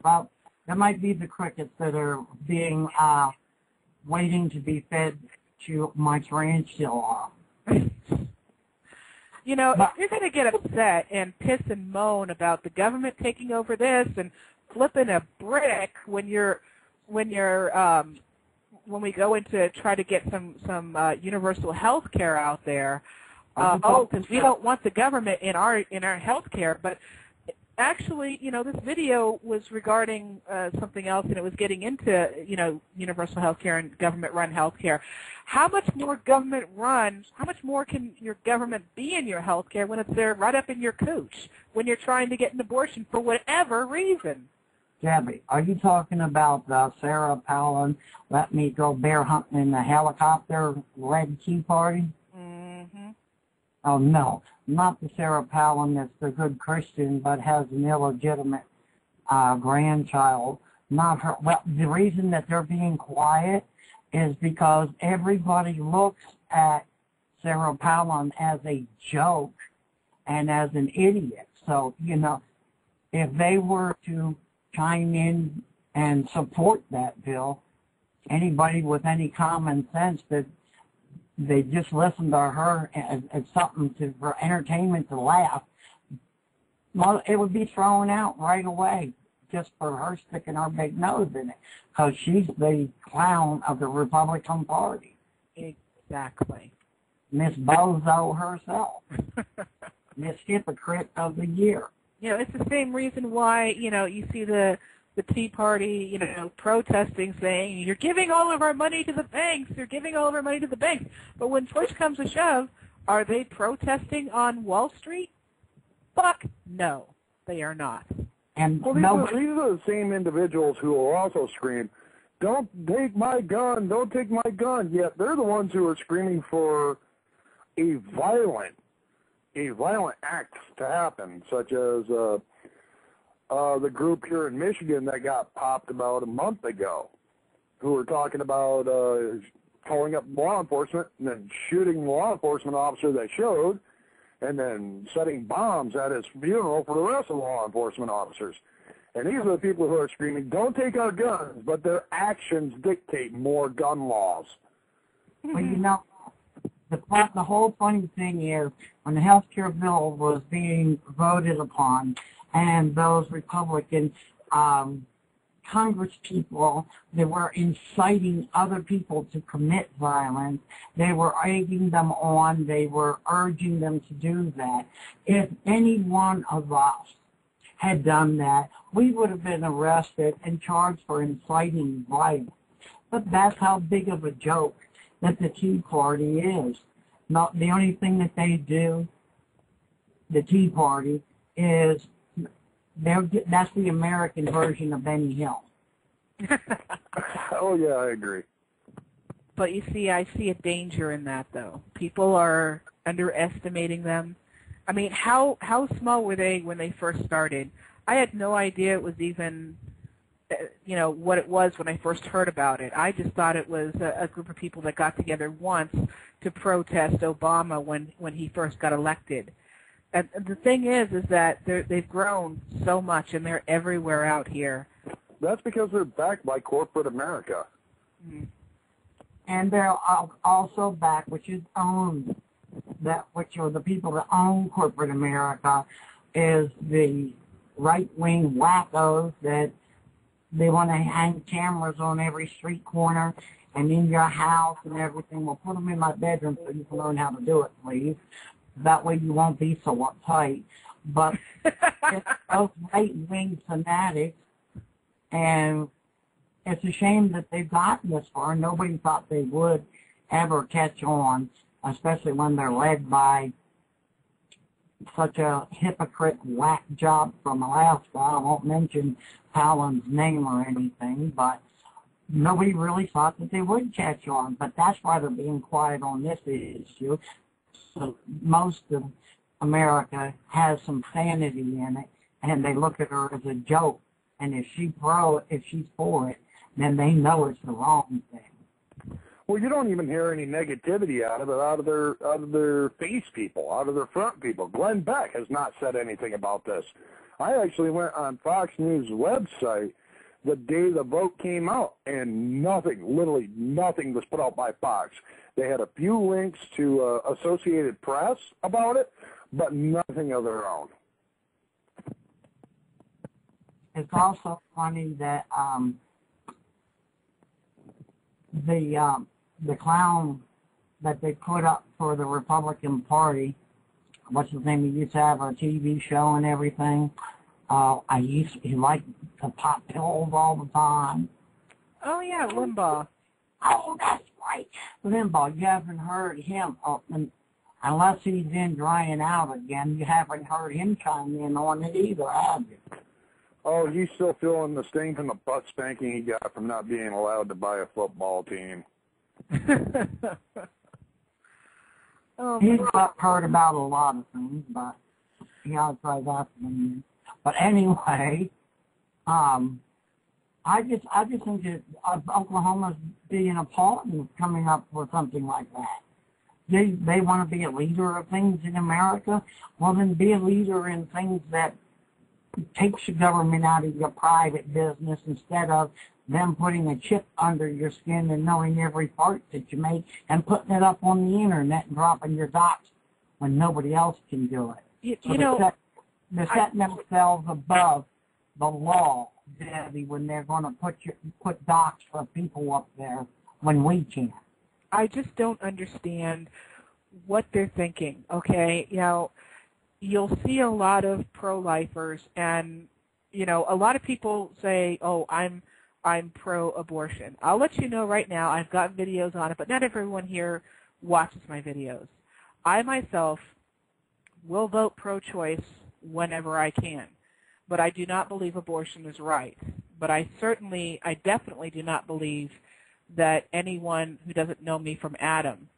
Well, that might be the crickets that are being waiting to be fed to my tarantula. You know, if you're going to get upset and piss and moan about the government taking over this and flipping a brick when we go in to try to get some universal health care out there, because we don't want the government in our health care, but actually, you know, this video was regarding something else, and it was getting into, you know, universal health care and government-run health care. How much more government-run, how much more can your government be in your health care when it's there right up in your cooch, when you're trying to get an abortion for whatever reason? Gabby, are you talking about Sarah Palin let me go bear hunting in the helicopter-led Tea Party? Mm-hmm. Oh, no, not the Sarah Palin that's the good Christian but has an illegitimate grandchild. Not her. Well, the reason that they're being quiet is because everybody looks at Sarah Palin as a joke and as an idiot. So, you know, if they were to chime in and support that bill, anybody with any common sense that they just listen to her as something for entertainment to laugh, well, it would be thrown out right away just for her sticking her big nose in it, because she's the clown of the Republican Party. Exactly. Miss Bozo herself. Miss Hypocrite of the Year. You know, it's the same reason why, you know, you see the Tea Party, you know, protesting, saying, you're giving all of our money to the banks, you're giving all of our money to the banks. But when push comes to shove, are they protesting on Wall Street? Fuck no, they are not. And well, these are the same individuals who will also scream, don't take my gun, don't take my gun. Yet they're the ones who are screaming for a violent act to happen, such as the group here in Michigan that got popped about a month ago, who were talking about calling up law enforcement and then shooting the law enforcement officer that showed, and then setting bombs at his funeral for the rest of the law enforcement officers. And these are the people who are screaming, don't take our guns, but their actions dictate more gun laws. Well, you know, the whole funny thing is, when the health care bill was being voted upon, and those Republican Congress people, they were inciting other people to commit violence. They were egging them on. They were urging them to do that. If any one of us had done that, we would have been arrested and charged for inciting violence. But that's how big of a joke that the Tea Party is. Not the only thing that they do, the Tea Party, is that's the American version of Benny Hill. Oh, yeah, I agree. But you see, I see a danger in that, though. People are underestimating them. I mean, how small were they when they first started? I had no idea it was even, you know, what it was when I first heard about it. I just thought it was a group of people that got together once to protest Obama when he first got elected. And the thing is that they've grown so much, and they're everywhere out here. That's because they're backed by corporate America. Mm-hmm. And they're also backed, which are the people that own corporate America, is the right-wing wackos that they want to hang cameras on every street corner and in your house and everything. We'll put them in my bedroom so you can learn how to do it, please. That way you won't be so uptight. But it's those right-wing fanatics, and it's a shame that they've gotten this far. Nobody thought they would ever catch on, especially when they're led by such a hypocrite whack job from Alaska. I won't mention Palin's name or anything, but nobody really thought that they would catch on. But that's why they're being quiet on this issue. So most of America has some sanity in it, and they look at her as a joke. And if she's for it, then they know it's the wrong thing. Well, you don't even hear any negativity out of it, out of their face people, out of their front people. Glenn Beck has not said anything about this. I actually went on Fox News' website the day the vote came out, and nothing, literally nothing was put out by Fox. They had a few links to Associated Press about it, but nothing of their own. It's also funny that the clown that they put up for the Republican Party, what's his name? He used to have a TV show and everything. He liked to pop pills all the time. Oh yeah, Limbaugh. Oh, that's right, Limbaugh. You haven't heard him, unless he's in drying out again. You haven't heard him chime in on it either, have you? Oh, he's still feeling the sting from the butt spanking he got from not being allowed to buy a football team. He's heard about a lot of things, but yeah, try that one. But anyway, I just think that Oklahoma's being appalled and coming up with something like that. They want to be a leader of things in America. Well, then be a leader in things that takes the government out of your private business instead of them putting a chip under your skin and knowing every part that you make and putting it up on the internet and dropping your dots when nobody else can do it. They're setting themselves above the law, Debbie, when they're going to put docs for people up there when we can't. I just don't understand what they're thinking, okay? You'll see a lot of pro-lifers, and, a lot of people say, oh, I'm pro-abortion. I'll let you know right now, I've got videos on it, but not everyone here watches my videos. I myself will vote pro-choice whenever I can, but I do not believe abortion is right. But I definitely do not believe that anyone who doesn't know me from Adam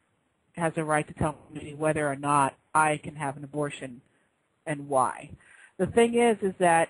has a right to tell me whether or not I can have an abortion and why. The thing is that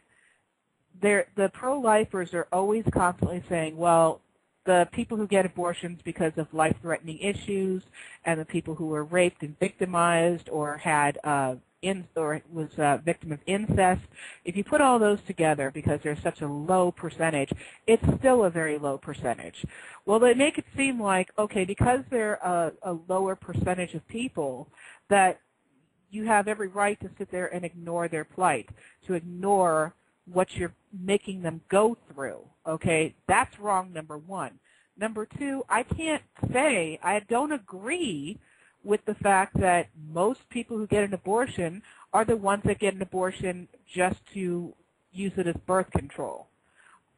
the pro-lifers are always constantly saying, well, the people who get abortions because of life-threatening issues and the people who were raped and victimized or had was a victim of incest, if you put all those together, because there's such a low percentage, it's still a very low percentage. Well, they make it seem like, okay, because they're a lower percentage of people, that you have every right to sit there and ignore their plight, to ignore what you're making them go through, okay? That's wrong, number one. Number two, I can't say, I don't agree with the fact that most people who get an abortion are the ones that get an abortion just to use it as birth control.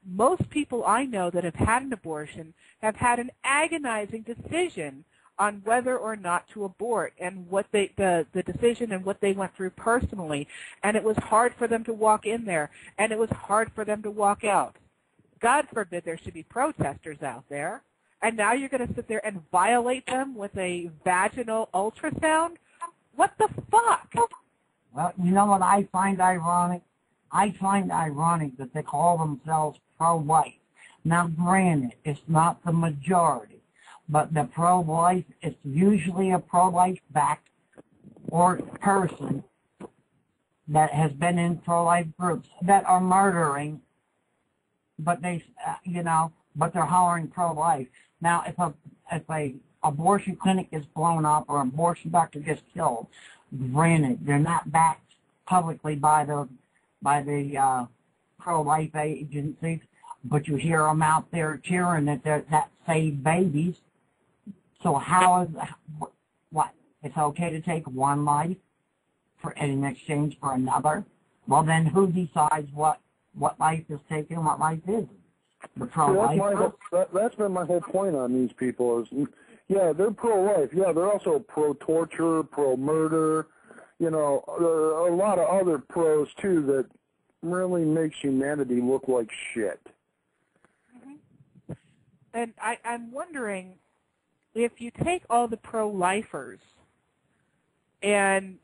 Most people I know that have had an abortion have had an agonizing decision on whether or not to abort and what the decision and what they went through personally. And it was hard for them to walk in there, and it was hard for them to walk out. God forbid there should be protesters out there. And now you're going to sit there and violate them with a vaginal ultrasound? What the fuck? Well, you know what I find ironic? I find ironic that they call themselves pro-life. Now, granted, it's not the majority, but the pro-life, it's usually a pro-life backed or person that has been in pro-life groups that are murdering, but but they're hollering pro-life. Now, if a abortion clinic is blown up or an abortion doctor gets killed, granted, they're not backed publicly by the pro-life agencies, but you hear them out there cheering that save babies. So how is what? It's okay to take one life in exchange for another? Well, then who decides what life is taken and what life isn't? The pro-life. That's been my whole point on these people is, yeah, they're pro-life. Yeah, they're also pro-torture, pro-murder. A lot of other pros, too, that really makes humanity look like shit. Mm-hmm. And I'm wondering, if you take all the pro-lifers and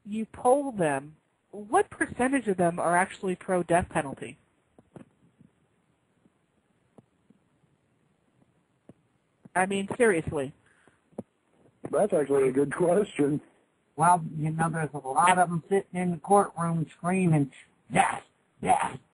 you poll them, what percentage of them are actually pro-death penalty? I mean, seriously. That's actually a good question. Well, there's a lot of them sitting in the courtroom screaming, yes, Yeah.